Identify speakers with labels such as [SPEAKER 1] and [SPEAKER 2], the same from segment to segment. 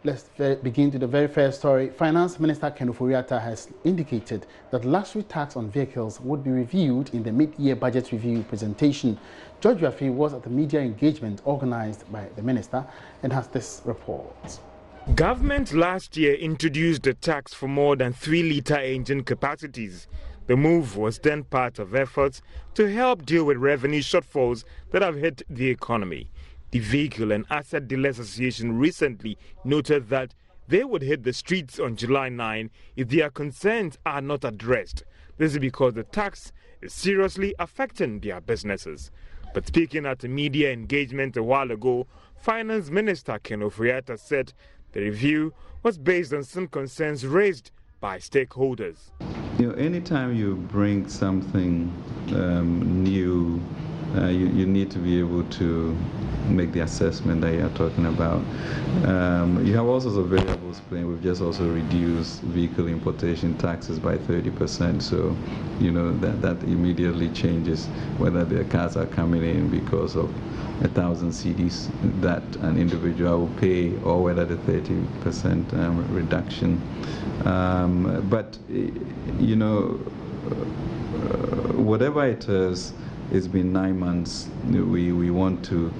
[SPEAKER 1] Let's begin to the very first story. Finance Minister Ken Ofori-Atta has indicated that luxury tax on vehicles would be reviewed in the mid-year budget review presentation. George Yafi was at the media engagement organized by the minister and has this report.
[SPEAKER 2] Government last year introduced a tax for more than 3-litre engine capacities. The move was then part of efforts to help deal with revenue shortfalls that have hit the economy. The Vehicle and Asset Dealers Association recently noted that they would hit the streets on July 9 if their concerns are not addressed. This is because the tax is seriously affecting their businesses. But speaking at a media engagement a while ago, Finance Minister Ken Ofori-Atta said the review was based on some concerns raised by stakeholders.
[SPEAKER 3] Anytime you bring something new, you need to be able to make the assessment that you're talking about. You have all sorts of variables playing. We've just also reduced vehicle importation taxes by 30%, so that immediately changes whether the cars are coming in because of 1,000 cedis that an individual will pay, or whether the 30% reduction. But whatever it is, it's been 9 months. We want to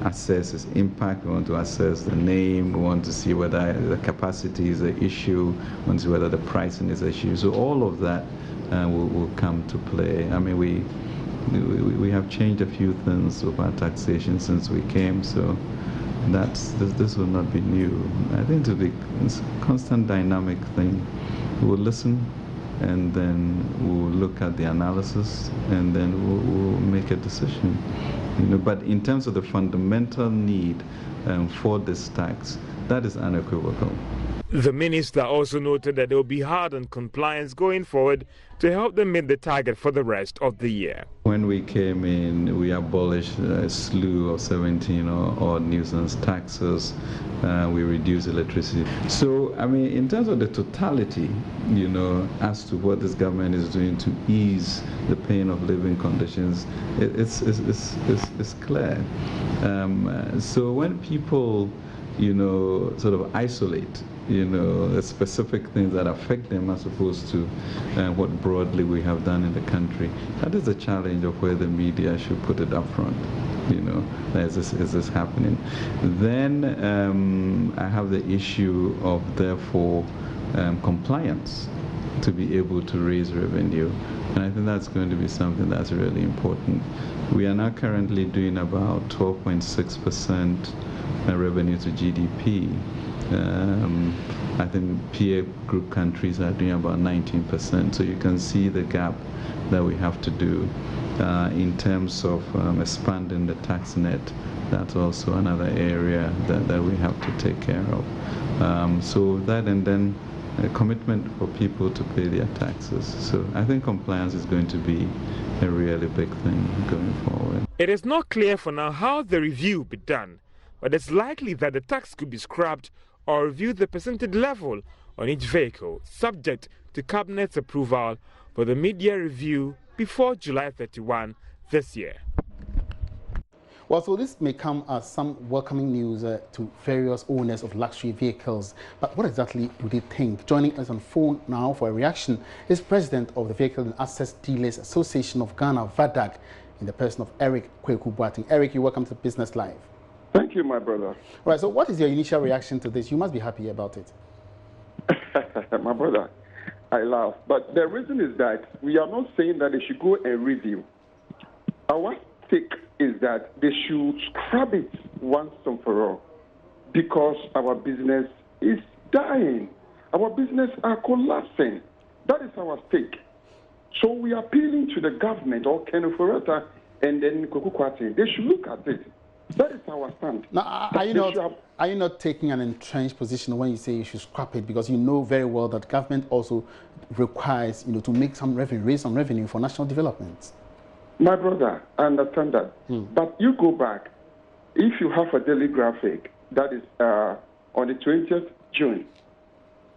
[SPEAKER 3] assess its impact. We want to assess the name. We want to see whether the capacity is an issue. We want to see whether the pricing is an issue. So all of that will come to play. I mean, we have changed a few things of our taxation since we came. So this will not be new. I think it's a constant dynamic thing. We will listen, and then we'll look at the analysis, and then we'll make a decision. But in terms of the fundamental need for this tax, that is unequivocal.
[SPEAKER 2] The minister also noted that they will be hard on compliance going forward to help them meet the target for the rest of the year.
[SPEAKER 3] When we came in, we abolished a slew of 17 odd nuisance taxes. We reduced electricity. So, I mean, in terms of the totality, as to what this government is doing to ease the pain of living conditions, it's clear. So when people, sort of isolate, the specific things that affect them as opposed to what broadly we have done in the country, that is a challenge of where the media should put it up front. Is this happening? Then I have the issue of, therefore, compliance to be able to raise revenue. And I think that's going to be something that's really important. We are now currently doing about 12.6% revenue to GDP. I think peer group countries are doing about 19%. So you can see the gap that we have to do in terms of expanding the tax net. That's also another area that we have to take care of. So that, and then a commitment for people to pay their taxes. So I think compliance is going to be a really big thing going forward.
[SPEAKER 2] It is not clear for now how the review will be done, but it's likely that the tax could be scrapped or review the percentage level on each vehicle, subject to Cabinet's approval for the mid-year review before July 31 this year.
[SPEAKER 1] Well, so this may come as some welcoming news to various owners of luxury vehicles. But what exactly do they think? Joining us on phone now for a reaction is President of the Vehicle and Asset Dealers Association of Ghana, VADAG, in the person of Eric Kweku-Boateng. Eric, you're welcome to Business Live.
[SPEAKER 4] Thank you, my brother.
[SPEAKER 1] All right, so what is your initial reaction to this? You must be happy about it.
[SPEAKER 4] My brother, I laugh. But the reason is that we are not saying that they should go and review. Our take is that they should scrap it once and for all, because our business is dying. Our business are collapsing. That is our stake. So we are appealing to the government, or Ken Ofori-Atta and then Kweku-Boateng. They should look at it. That is our stand.
[SPEAKER 1] Now, are you not taking an entrenched position when you say you should scrap it, because you know very well that government also requires to make some revenue, raise some revenue for national development?
[SPEAKER 4] My brother, I understand that. But you go back, if you have a daily graphic that is on the 20th June,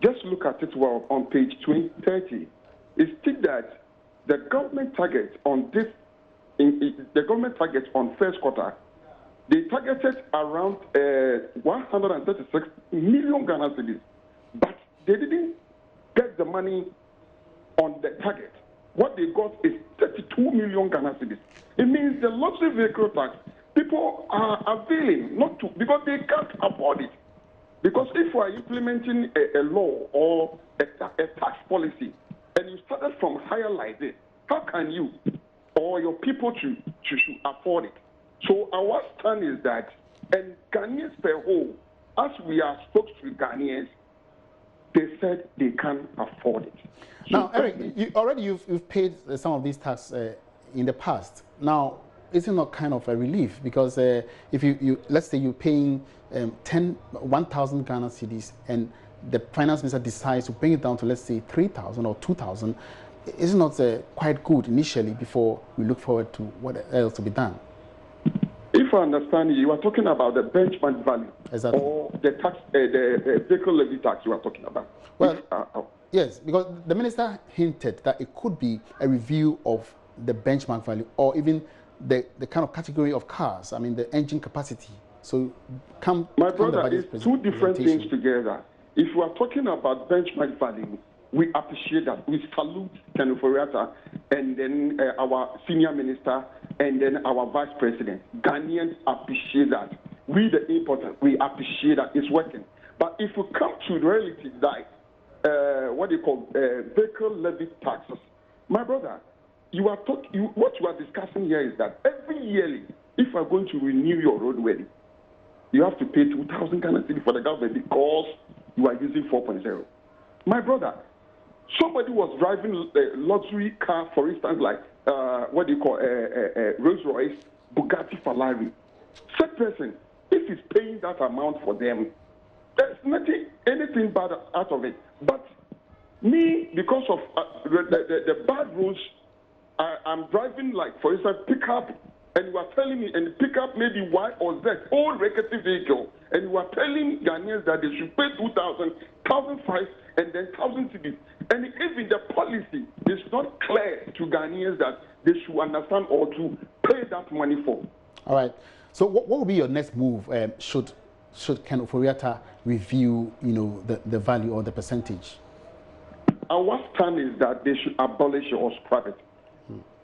[SPEAKER 4] just look at it well on page 30. It states that the government target on this, the government target on first quarter They targeted around 136 million Ghana cedis, but they didn't get the money on the target. What they got is 32 million Ghana cedis. It means the luxury vehicle tax, people are availing not to, because they can't afford it. Because if we are implementing a law or a tax policy, and you started from higher like this, how can you or your people should afford it? So our stand is that, and Ghanaians per whole, as we are spoke to Ghanaians, they said they can't afford it. So
[SPEAKER 1] now, Eric, you've paid some of these taxes in the past. Now, is it not kind of a relief? Because if you let's say you're paying 1,000 Ghana cedis, and the finance minister decides to bring it down to, let's say, 3,000 or 2,000, is it not quite good initially before we look forward to what else to be done?
[SPEAKER 4] If I understand you are talking about the benchmark value,
[SPEAKER 1] exactly,
[SPEAKER 4] or the tax, the vehicle levy tax you are talking about.
[SPEAKER 1] Well, yes, because the minister hinted that it could be a review of the benchmark value, or even the kind of category of cars. I mean, the engine capacity. So,
[SPEAKER 4] my brother, it's two different things together. If you are talking about benchmark value, we appreciate that. We salute Ken Ofori-Atta and then our senior minister and then our vice president. Ghanaians appreciate that. We, the importers, we appreciate that it's working. But if you come to the reality, like what they call vehicle levy taxes, my brother, what you are discussing here is that every yearly, if you are going to renew your roadway, you have to pay 2,000 Ghana cedis for the government because you are using 4.0. My brother, somebody was driving a luxury car, for instance, like what do you call Rolls-Royce, Bugatti Ferrari. Such person, if he's paying that amount for them, there's anything bad out of it. But me, because of the bad rules, I'm driving, like, for instance, pickup, and you are telling me, and pickup maybe Y or Z, old rickety vehicle, and you are telling Ghanaians that they should pay 2,000, 1,500, and then 1,000 cedis. And even the policy is not clear to Ghanaians that they should understand or to pay that money for.
[SPEAKER 1] All right. So what will be your next move? Should Ken Ofori-Atta review, the value or the percentage?
[SPEAKER 4] Our stand is that they should abolish or scrap it.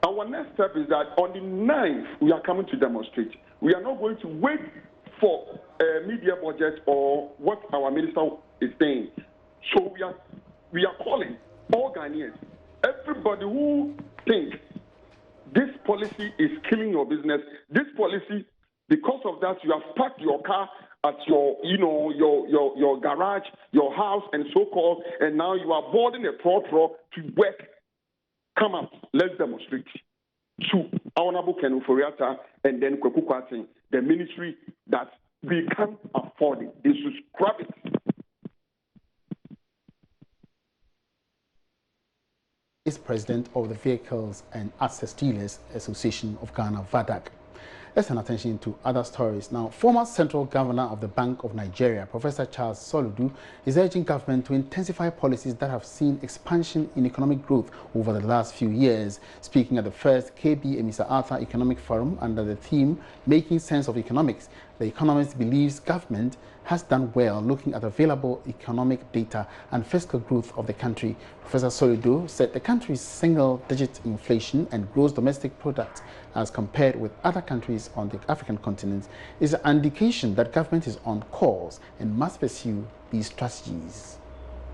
[SPEAKER 4] Our next step is that on the 9th, we are coming to demonstrate. We are not going to wait for a media budget or what our minister is saying. So we are calling all Ghanaians, everybody who thinks this policy is killing your business, this policy, because of that, you have parked your car at your garage, your house, and so forth, and now you are boarding a trotro to work. Come out, let's demonstrate. To Honorable Ken Ofori-Atta and then Kweku Kwasi, the ministry, that we can't afford it. They should scrap it.
[SPEAKER 1] Is president of the Vehicles and Access Dealers Association of Ghana, VADAG. Let's turn attention to other stories. Now, former Central Governor of the Bank of Nigeria, Professor Charles Soludo, is urging government to intensify policies that have seen expansion in economic growth over the last few years. Speaking at the first KB Emisa Arthur Economic Forum under the theme, Making Sense of Economics, the economist believes government has done well looking at available economic data and fiscal growth of the country. Professor Soludo said the country's single-digit inflation and gross domestic product as compared with other countries on the African continent is an indication that government is on course and must pursue these strategies.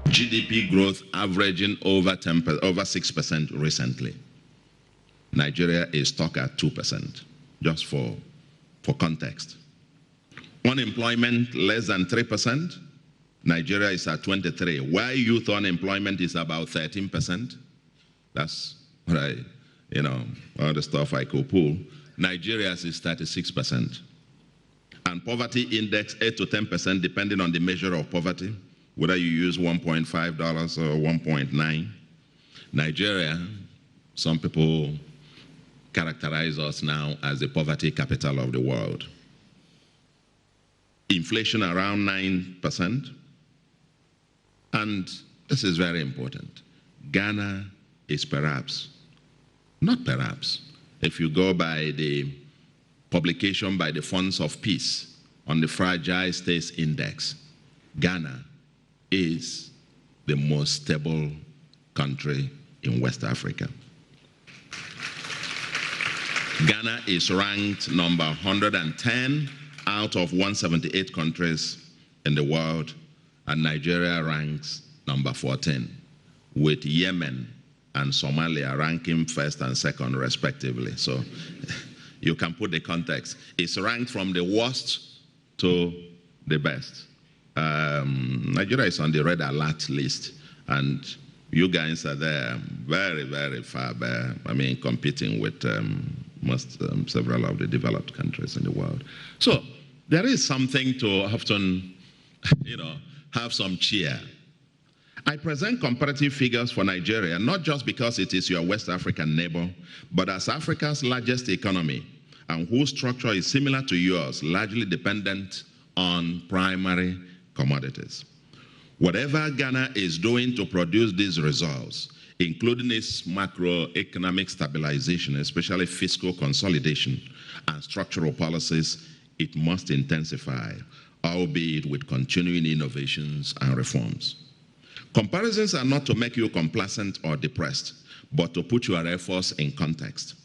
[SPEAKER 5] GDP growth averaging over 6% recently. Nigeria is stuck at 2%, just for context. Unemployment less than 3%. Nigeria is at 23%. Why youth unemployment is about 13%? That's right. All the stuff I could pull. Nigeria's is 36%. And poverty index 8 to 10%, depending on the measure of poverty, whether you use $1.5 or 1.9. Nigeria, some people characterize us now as the poverty capital of the world. Inflation around 9%. And this is very important. Ghana is perhaps, not perhaps, if you go by the publication by the Funds of Peace on the Fragile States Index, Ghana is the most stable country in West Africa. Ghana is ranked number 110 out of 178 countries in the world, and Nigeria ranks number 14, with Yemen and Somalia ranking first and second respectively. So you can put the context. It's ranked from the worst to the best. Nigeria is on the red alert list, and you guys are there very, very far there. I mean, competing with several of the developed countries in the world. So there is something to often, have some cheer. I present comparative figures for Nigeria, not just because it is your West African neighbor, but as Africa's largest economy and whose structure is similar to yours, largely dependent on primary commodities. Whatever Ghana is doing to produce these results, including its macroeconomic stabilization, especially fiscal consolidation and structural policies, it must intensify, albeit with continuing innovations and reforms. Comparisons are not to make you complacent or depressed, but to put your efforts in context.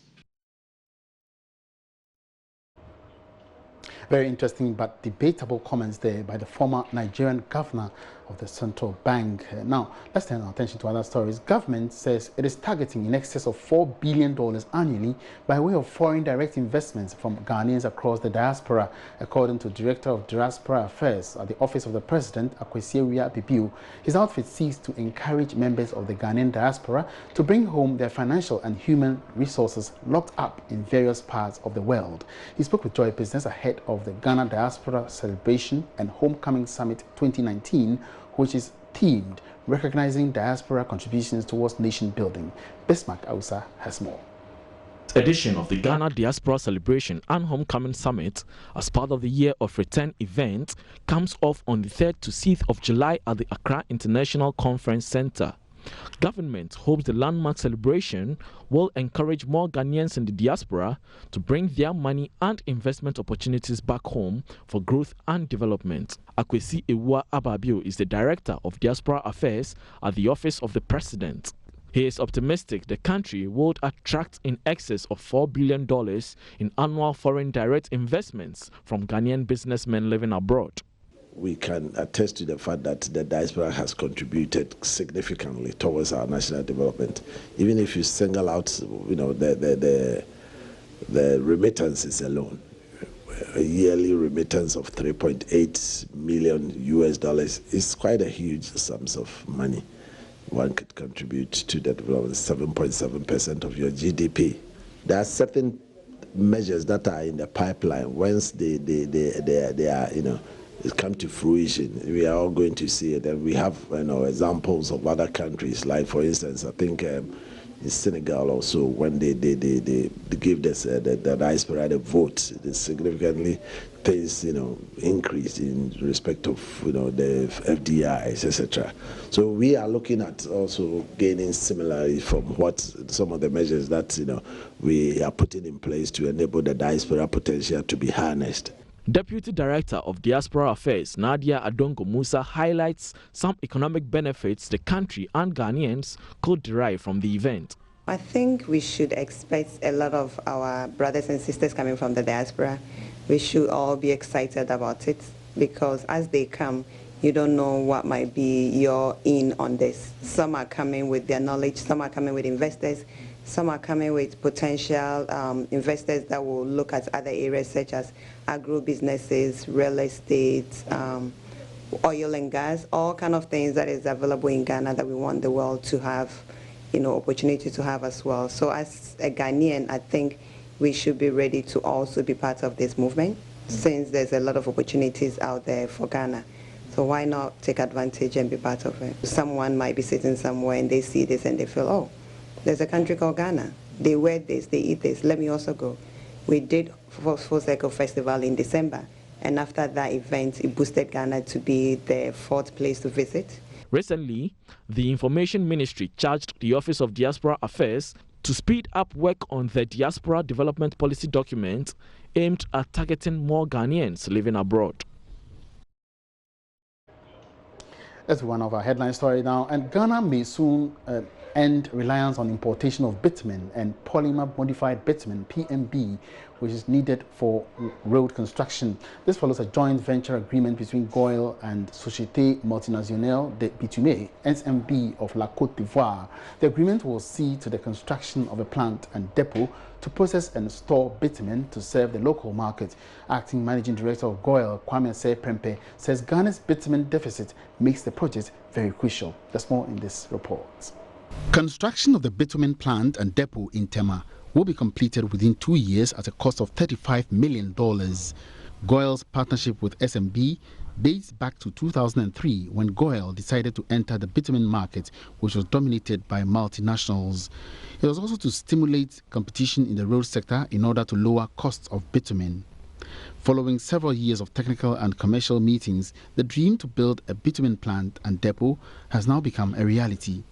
[SPEAKER 1] Very interesting but debatable comments there by the former Nigerian governor of the central bank. Now, let's turn our attention to other stories. Government says it is targeting in excess of $4 billion annually by way of foreign direct investments from Ghanaians across the diaspora, according to Director of Diaspora Affairs at the Office of the President, Akwesiawia Bibiu. His outfit seeks to encourage members of the Ghanaian diaspora to bring home their financial and human resources locked up in various parts of the world. He spoke with Joy Business ahead of the Ghana Diaspora Celebration and Homecoming Summit 2019, which is themed recognizing diaspora contributions towards nation building. Bismarck Ausa has more.
[SPEAKER 6] Edition of the Ghana Diaspora Celebration and Homecoming Summit, as part of the Year of Return event, comes off on the 3rd to 6th of July at the Accra International Conference Center. Government hopes the landmark celebration will encourage more Ghanaians in the diaspora to bring their money and investment opportunities back home for growth and development. Akwesiawia Bibiu is the Director of Diaspora Affairs at the Office of the President. He is optimistic the country would attract in excess of $4 billion in annual foreign direct investments from Ghanaian businessmen living abroad.
[SPEAKER 7] We can attest to the fact that the diaspora has contributed significantly towards our national development. Even if you single out, the remittances alone, a yearly remittance of $3.8 million is quite a huge sum of money. One could contribute to the development, 7.7% of your GDP. There are certain measures that are in the pipeline. Once they are, it come to fruition, we are all going to see it. And we have examples of other countries, like for instance, I think in Senegal also, when they give this the diaspora the vote, it significantly things increased in respect of the FDIs, etc. So we are looking at also gaining similarly from what some of the measures that we are putting in place to enable the diaspora potential to be harnessed.
[SPEAKER 6] Deputy Director of Diaspora Affairs, Nadia Adongo Musa, highlights some economic benefits the country and Ghanaians could derive from the event.
[SPEAKER 8] I think we should expect a lot of our brothers and sisters coming from the diaspora. We should all be excited about it, because as they come, you don't know what might be your in on this. Some are coming with their knowledge, some are coming with investors, some are coming with potential investors that will look at other areas such as agro-businesses, real estate, oil and gas, all kind of things that is available in Ghana that we want the world to have, opportunity to have as well. So as a Ghanaian, I think we should be ready to also be part of this movement, since there's a lot of opportunities out there for Ghana. So why not take advantage and be part of it? Someone might be sitting somewhere and they see this and they feel, oh, there's a country called Ghana. They wear this, they eat this, let me also go. We did Full Circle Festival in December, and after that event, it boosted Ghana to be the 4th place to visit.
[SPEAKER 6] Recently, the Information Ministry charged the Office of Diaspora Affairs to speed up work on the Diaspora Development Policy document aimed at targeting more Ghanaians living abroad.
[SPEAKER 1] That's one of our headline stories now. And Ghana may soon end reliance on importation of bitumen and polymer-modified bitumen, PMB, which is needed for road construction. This follows a joint venture agreement between GOIL and Société Multinationale de Bitume, SMB, of La Côte d'Ivoire. The agreement will see to the construction of a plant and depot to process and store bitumen to serve the local market. Acting Managing Director of GOIL, Kwame Prempe, says Ghana's bitumen deficit makes the project very crucial. There's more in this report. Construction of the bitumen plant and depot in Tema will be completed within 2 years at a cost of $35 million. GOIL's partnership with SMB dates back to 2003 when GOIL decided to enter the bitumen market, which was dominated by multinationals. It was also to stimulate competition in the road sector in order to lower costs of bitumen. Following several years of technical and commercial meetings, the dream to build a bitumen plant and depot has now become a reality.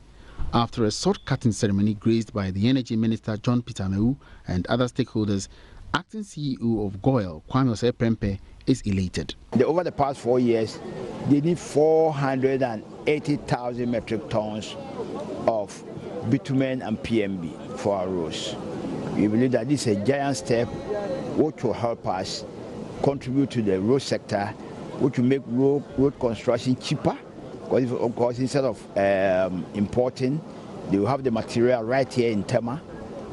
[SPEAKER 1] After a sword-cutting ceremony graced by the Energy Minister John Peter Amewu and other stakeholders, Acting CEO of GOIL, Kwame Prempe, is elated.
[SPEAKER 9] Over the past 4 years, they need 480,000 metric tons of bitumen and PMB for our roads. We believe that this is a giant step which will help us contribute to the road sector, which will make road construction cheaper. Because of course, instead of importing, they will have the material right here in Tema,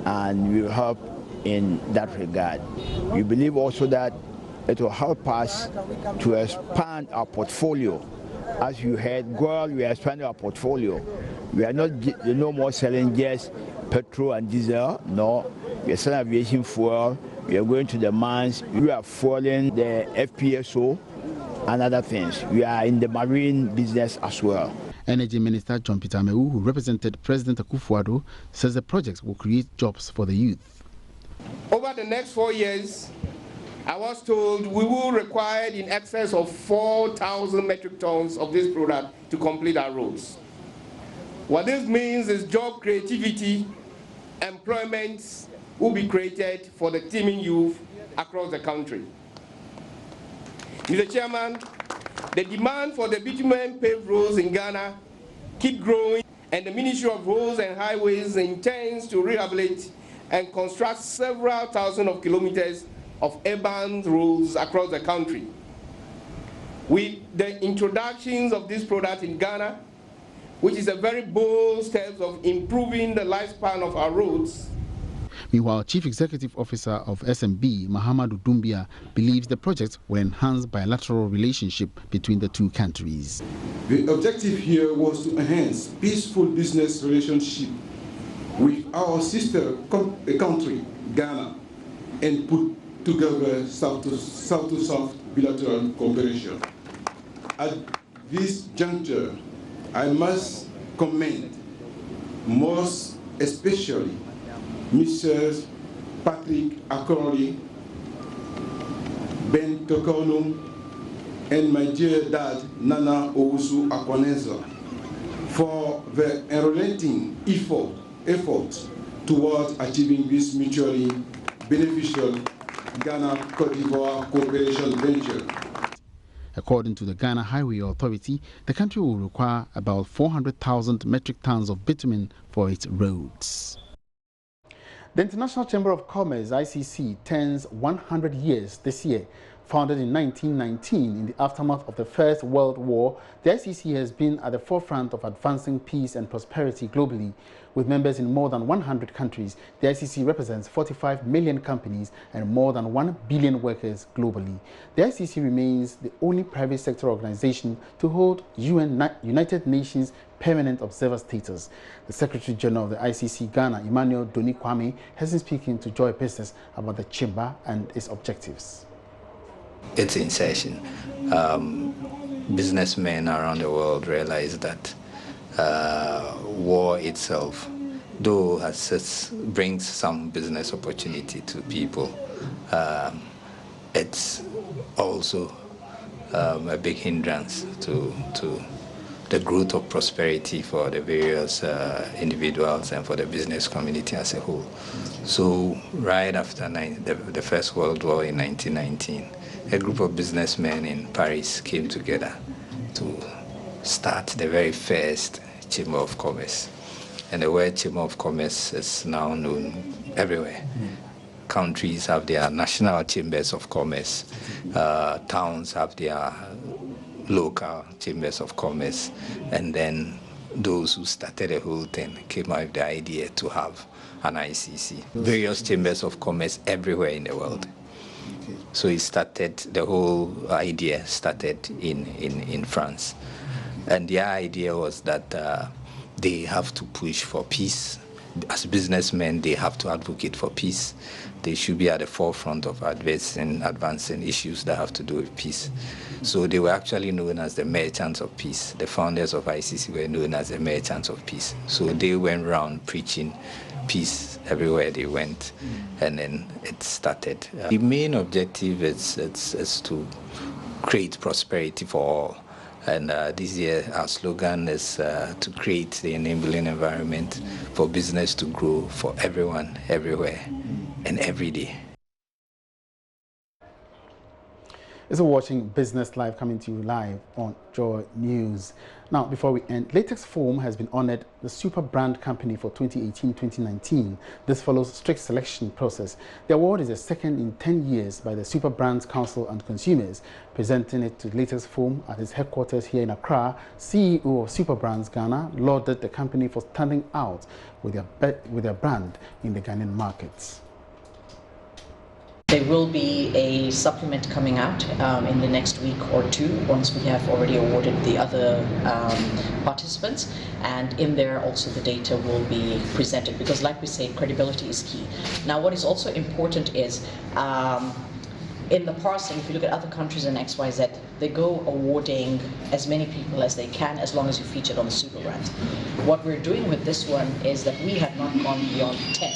[SPEAKER 9] and we will help in that regard. We believe also that it will help us to expand our portfolio. As you heard, GOIL, we are expanding our portfolio. We are not no more selling just petrol and diesel. No, we are selling aviation fuel. We are going to the mines. We are fueling the FPSO and other things. We are in the marine business as well.
[SPEAKER 1] Energy Minister John Peter Amewu, who represented President Akufo-Addo, says the project will create jobs for the youth.
[SPEAKER 10] Over the next 4 years, I was told we will require in excess of 4,000 metric tons of this product to complete our roads. What this means is job creativity, employment will be created for the teeming youth across the country. Mr. Chairman, the demand for the bitumen paved roads in Ghana keep growing, and the Ministry of Roads and Highways intends to rehabilitate and construct several thousand of kilometers of urban roads across the country. With the introductions of this product in Ghana, which is a very bold step of improving the lifespan of our roads.
[SPEAKER 1] Meanwhile, Chief Executive Officer of SMB, Mahamadou Doumbia, believes the project will enhance bilateral relationship between the two countries.
[SPEAKER 11] The objective here was to enhance peaceful business relationship with our sister country, Ghana, and put together South-to-South bilateral cooperation. At this juncture, I must commend most especially Mr. Patrick Akoroli, Ben Tokonum, and my dear dad, Nana Owusu Akwanenza, for the unrelenting effort towards achieving this mutually beneficial Ghana-Côte d'Ivoire cooperation venture.
[SPEAKER 1] According to the Ghana Highway Authority, the country will require about 400,000 metric tons of bitumen for its roads. The International Chamber of Commerce, ICC, turns 100 years this year. Founded in 1919 in the aftermath of the First World War, the ICC has been at the forefront of advancing peace and prosperity globally. With members in more than 100 countries, the ICC represents 45 million companies and more than 1 billion workers globally. The ICC remains the only private sector organization to hold United Nations permanent observer status. The Secretary General of the ICC Ghana, Emmanuel Doni Kwame, has been speaking to Joy Business about the chamber and its objectives.
[SPEAKER 12] Its insertion. Businessmen around the world realize that war itself, though brings some business opportunity to people, it's also a big hindrance to the growth of prosperity for the various individuals and for the business community as a whole. So right after the First World War in 1919, a group of businessmen in Paris came together to start the very first Chamber of Commerce. And the word Chamber of Commerce is now known everywhere. Countries have their national chambers of commerce. Towns have their local chambers of commerce. And then those who started the whole thing came out with the idea to have an ICC. Various chambers of commerce everywhere in the world. So it started, the whole idea started in France. And the idea was that they have to push for peace. As businessmen, they have to advocate for peace. They should be at the forefront of advancing issues that have to do with peace. So they were actually known as the merchants of peace. The founders of ICC were known as the merchants of peace. So they went around preaching peace everywhere they went, and then it started. The main objective is to create prosperity for all. And this year, our slogan is to create the enabling environment for business to grow for everyone, everywhere, and every day.
[SPEAKER 1] You're watching Business Live, coming to you live on Joy News. Now, before we end, Latex Foam has been honored the Superbrand Company for 2018-2019. This follows strict selection process. The award is the second in 10 years by the Superbrands Council and Consumers. Presenting it to Latex Foam at its headquarters here in Accra, CEO of Superbrands Ghana lauded the company for standing out with their brand in the Ghanaian markets.
[SPEAKER 13] There will be a supplement coming out in the next week or two once we have already awarded the other participants, and in there also the data will be presented, because like we say, credibility is key. Now what is also important is in the past, and if you look at other countries in XYZ, they go awarding as many people as they can as long as you featured on the Superbrands. What we're doing with this one is that we have not gone beyond 10.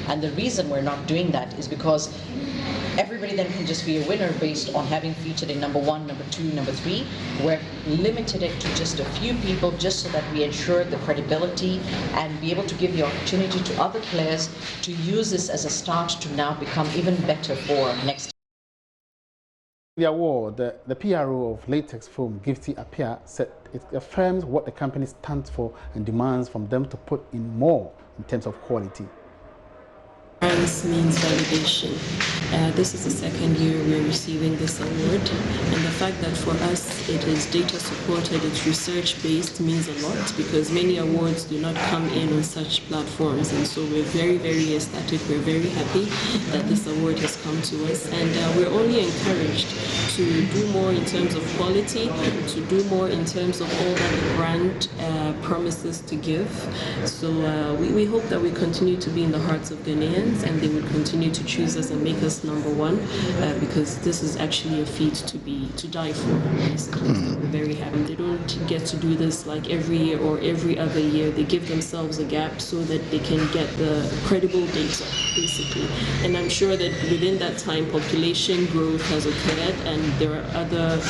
[SPEAKER 13] And the reason we're not doing that is because everybody then can just be a winner based on having featured in number 1, number 2, number 3. We're limited it to just a few people, just so that we ensure the credibility and be able to give the opportunity to other players to use this as a start to now become even better for next.
[SPEAKER 1] The award, the PRO of Latex Foam, Gifty Apia, said it affirms what the company stands for and demands from them to put in more in terms of quality.
[SPEAKER 14] Brands means validation. This is the second year we're receiving this award, and the fact that for us it is data supported, it's research based, means a lot, because many awards do not come in on such platforms, and so we're very, very ecstatic, we're very happy that this award has come to us, and we're only encouraged to do more in terms of quality, to do more in terms of all that the brand promises to give. So we hope that we continue to be in the hearts of Ghanaians, and they will continue to choose us and make us number one, because this is actually a feat to die for. Basically. So we're very happy. They don't get to do this like every year or every other year. They give themselves a gap so that they can get the credible data, basically. And I'm sure that within that time, population growth has occurred, and there are other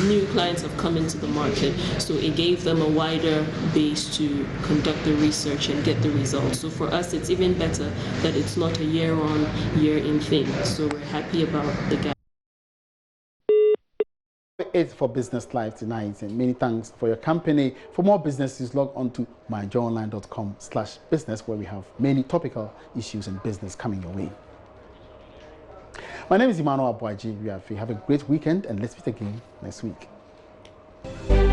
[SPEAKER 14] new clients have come into the market. So it gave them a wider base to conduct the research and get the results. So for us, it's even better that it's not a year-on-year-in thing. So we're happy about the gap.
[SPEAKER 1] It's for Business Live tonight, and many thanks for your company. For more businesses, log on to myjoyonline.com/business, where we have many topical issues in business coming your way. My name is Emmanuel Abuaji. Have a great weekend, and let's meet again next week.